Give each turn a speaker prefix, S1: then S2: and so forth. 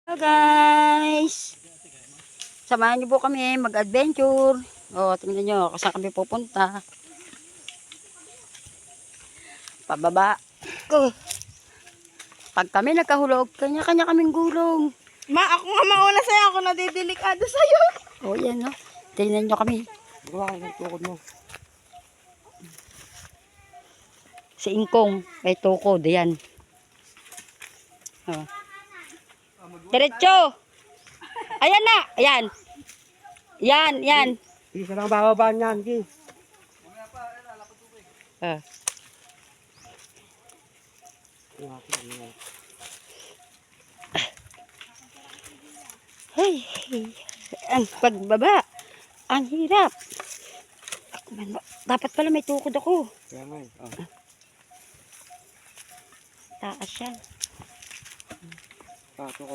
S1: Hello guys! Samahan niyo po kami mag-adventure. O, tingnan nyo kung saan kami pupunta. Pababa. Pag kami nagkahulog, kanya-kanya kaming gulong.
S2: Ma, ako nga mauna sa'yo. Ako nadidelikado sa'yo.
S1: O, yan no. Tingnan nyo kami.
S3: Gawa ka ng tukod mo.
S1: Si Ingkong, may tukod. Yan. O. Diretso! Ayan na! Ayan! Yan, yan.
S3: Isa lang bababaan yan, Ki.
S1: Ah. Hey, ang pagbaba. Ang hirap. Dapat pala may tukod ako.
S3: Kaya nga eh. Oh.
S1: Taas yan.
S3: Tukod.